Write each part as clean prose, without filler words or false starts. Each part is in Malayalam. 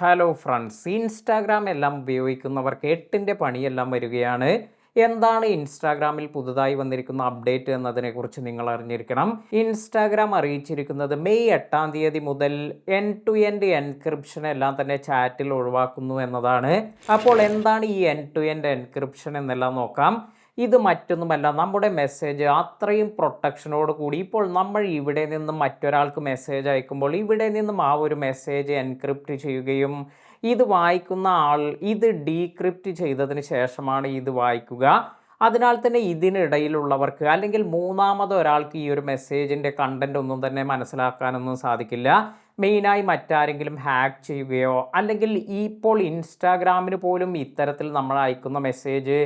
ഹലോ ഫ്രണ്ട്സ്, ഇൻസ്റ്റാഗ്രാം എല്ലാം ഉപയോഗിക്കുന്നവർക്ക് എട്ടിൻ്റെ പണിയെല്ലാം വരികയാണ്. എന്താണ് ഇൻസ്റ്റാഗ്രാമിൽ പുതുതായി വന്നിരിക്കുന്ന അപ്ഡേറ്റ് എന്നതിനെക്കുറിച്ച് നിങ്ങൾ അറിഞ്ഞിരിക്കണം. ഇൻസ്റ്റാഗ്രാം അറിയിച്ചിരിക്കുന്നത് മെയ് 8 തീയതി മുതൽ എൻഡ് ടു എൻഡ് എൻക്രിപ്ഷൻ എല്ലാം തന്നെ ചാറ്റിൽ ഒഴിവാക്കുന്നു എന്നതാണ്. അപ്പോൾ എന്താണ് ഈ എൻഡ് ടു എൻഡ് എൻക്രിപ്ഷൻ എന്നെല്ലാം നോക്കാം. ഇത് മറ്റൊന്നുമല്ല, നമ്മുടെ മെസ്സേജ് അത്രയും പ്രൊട്ടക്ഷനോട് കൂടി ഇപ്പോൾ നമ്മൾ ഇവിടെ നിന്നും മറ്റൊരാൾക്ക് മെസ്സേജ് അയക്കുമ്പോൾ ഇവിടെ നിന്നും ആ ഒരു മെസ്സേജ് എൻക്രിപ്റ്റ് ചെയ്യുകയും ഇത് വായിക്കുന്ന ആൾ ഇത് ഡീക്രിപ്റ്റ് ചെയ്തതിന് ശേഷമാണ് ഇത് വായിക്കുക. അതിനാൽ തന്നെ ഇതിനിടയിലുള്ളവർക്ക് അല്ലെങ്കിൽ മൂന്നാമത് ഒരാൾക്ക് ഈ ഒരു മെസ്സേജിൻ്റെ കണ്ടന്റ് ഒന്നും തന്നെ മനസ്സിലാക്കാനൊന്നും സാധിക്കില്ല. മെയിനായി മറ്റാരെങ്കിലും ഹാക്ക് ചെയ്യുകയോ അല്ലെങ്കിൽ ഇപ്പോൾ ഇൻസ്റ്റാഗ്രാമിന് പോലും ഇത്തരത്തിൽ നമ്മൾ അയക്കുന്ന മെസ്സേജ്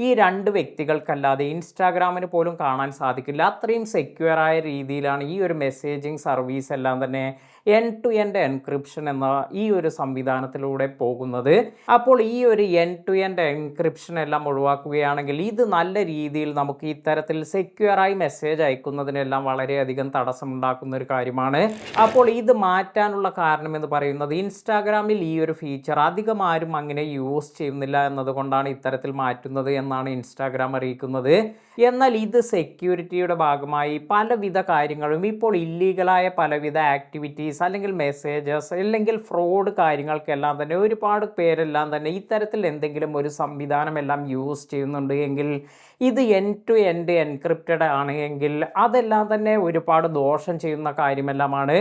ഈ രണ്ട് വ്യക്തികൾക്കല്ലാതെ ഇൻസ്റ്റാഗ്രാമിന് പോലും കാണാൻ സാധിക്കില്ല. അത്രയും സെക്യൂറായ രീതിയിലാണ് ഈ ഒരു മെസ്സേജിങ് സർവീസ് എല്ലാം തന്നെ എൻഡ് ടു എൻഡ് എൻക്രിപ്ഷൻ എന്ന ഈ ഒരു സംവിധാനത്തിലൂടെ പോകുന്നത്. അപ്പോൾ ഈ ഒരു എൻഡ് ടു എൻഡ് എൻക്രിപ്ഷൻ എല്ലാം ഒഴിവാക്കുകയാണെങ്കിൽ ഇത് നല്ല രീതിയിൽ നമുക്ക് ഇത്തരത്തിൽ സെക്യൂറായി മെസ്സേജ് അയക്കുന്നതിനെല്ലാം വളരെയധികം തടസ്സമുണ്ടാക്കുന്ന ഒരു കാര്യമാണ്. അപ്പോൾ ഇത് മാറ്റാനുള്ള കാരണം എന്ന് പറയുന്നത് ഇൻസ്റ്റാഗ്രാമിൽ ഈ ഒരു ഫീച്ചർ അധികം ആരും അങ്ങനെ യൂസ് ചെയ്യുന്നില്ല എന്നതുകൊണ്ടാണ് ഇത്തരത്തിൽ മാറ്റുന്നത് എന്നാണ് ഇൻസ്റ്റാഗ്രാം അറിയിക്കുന്നത്. എന്നാൽ ഇത് സെക്യൂരിറ്റിയുടെ ഭാഗമായി പലവിധ കാര്യങ്ങളും ഇപ്പോൾ ഇല്ലീഗലായ പലവിധ ആക്ടിവിറ്റീസ് അല്ലെങ്കിൽ മെസ്സേജസ് അല്ലെങ്കിൽ ഫ്രോഡ് കാര്യങ്ങൾക്കെല്ലാം തന്നെ ഒരുപാട് പേരെല്ലാം തന്നെ ഇത്തരത്തിൽ എന്തെങ്കിലും ഒരു സംവിധാനം എല്ലാം യൂസ് ചെയ്യുന്നുണ്ട് എങ്കിൽ ഇത് എൻഡ് ടു എൻഡ് എൻക്രിപ്റ്റഡ് ആണ് എങ്കിൽ അതെല്ലാം തന്നെ ഒരുപാട് ദോഷം ചെയ്യുന്ന കാര്യമെല്ലാമാണ്.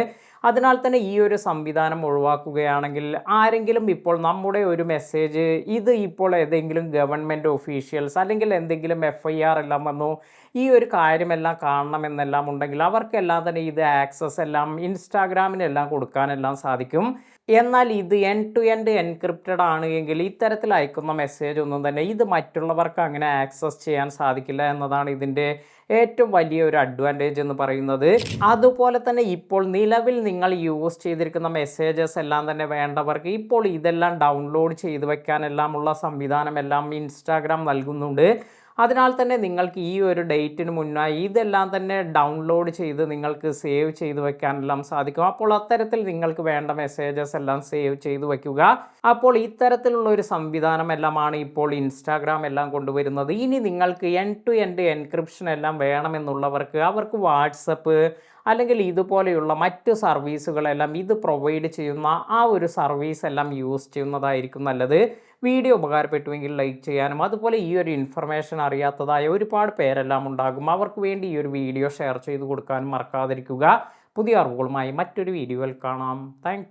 അതിനാൽ തന്നെ ഈ ഒരു സംവിധാനം ഒഴിവാക്കുകയാണെങ്കിൽ ആരെങ്കിലും ഇപ്പോൾ നമ്മുടെ ഒരു മെസ്സേജ് ഇത് ഇപ്പോൾ ഏതെങ്കിലും ഗവൺമെൻറ് ഒഫീഷ്യൽസ് അല്ലെങ്കിൽ എന്തെങ്കിലും FIR എല്ലാം വന്നു ഈ ഒരു കാര്യമെല്ലാം കാണണമെന്നെല്ലാം ഉണ്ടെങ്കിൽ അവർക്കെല്ലാം തന്നെ ഇത് ആക്സസ് എല്ലാം ഇൻസ്റ്റാഗ്രാമിനെല്ലാം കൊടുക്കാനെല്ലാം സാധിക്കും. എന്നാൽ ഇത് എൻഡ് ടു എൻഡ് എൻക്രിപ്റ്റഡ് ആണ് എങ്കിൽ ഇത്തരത്തിൽ അയക്കുന്ന മെസ്സേജ് ഒന്നും തന്നെ ഇത് മറ്റുള്ളവർക്ക് അങ്ങനെ ആക്സസ് ചെയ്യാൻ സാധിക്കില്ല എന്നതാണ് ഇതിൻ്റെ ഏറ്റവും വലിയ ഒരു അഡ്വാൻറ്റേജ് എന്ന് പറയുന്നത്. അതുപോലെ തന്നെ ഇപ്പോൾ നിലവിൽ നിങ്ങൾ യൂസ് ചെയ്തിരിക്കുന്ന മെസ്സേജസ് എല്ലാം തന്നെ വേണ്ടവർക്ക് ഇപ്പോൾ ഇതെല്ലാം ഡൗൺലോഡ് ചെയ്ത് വെക്കാനെല്ലാമുള്ള സംവിധാനമെല്ലാം ഇൻസ്റ്റാഗ്രാം നൽകുന്നുണ്ട്. അതിനാൽ തന്നെ നിങ്ങൾക്ക് ഈ ഒരു ഡേറ്റിന് മുന്നായി ഇതെല്ലാം തന്നെ ഡൗൺലോഡ് ചെയ്ത് നിങ്ങൾക്ക് സേവ് ചെയ്ത് വെക്കാനെല്ലാം സാധിക്കും. അപ്പോൾ അത്തരത്തിൽ നിങ്ങൾക്ക് വേണ്ട മെസ്സേജസ് എല്ലാം സേവ് ചെയ്ത് വയ്ക്കുക. അപ്പോൾ ഇത്തരത്തിലുള്ള ഒരു സംവിധാനം എല്ലാമാണ് ഇപ്പോൾ ഇൻസ്റ്റാഗ്രാം എല്ലാം കൊണ്ടുവരുന്നത്. ഇനി നിങ്ങൾക്ക് എൻഡ് ടു എൻഡ് എൻക്രിപ്ഷൻ എല്ലാം വേണമെന്നുള്ളവർക്ക് അവർക്ക് വാട്സപ്പ് അല്ലെങ്കിൽ ഇതുപോലെയുള്ള മറ്റ് സർവീസുകളെല്ലാം ഇത് പ്രൊവൈഡ് ചെയ്യുന്ന ആ ഒരു സർവീസ് എല്ലാം യൂസ് ചെയ്യുന്നതായിരിക്കും നല്ലത്. വീഡിയോ ഉപകാരപ്പെട്ടുവെങ്കിൽ ലൈക്ക് ചെയ്യാനും അതുപോലെ ഈ ഒരു ഇൻഫർമേഷൻ അറിയാത്തതായ ഒരുപാട് പേരെല്ലാം ഉണ്ടാകും, അവർക്ക് വേണ്ടി ഈ ഒരു വീഡിയോ ഷെയർ ചെയ്ത് കൊടുക്കാനും മറക്കാതിരിക്കുക. പുതിയ അറിവുകളുമായി മറ്റൊരു വീഡിയോയിൽ കാണാം. താങ്ക്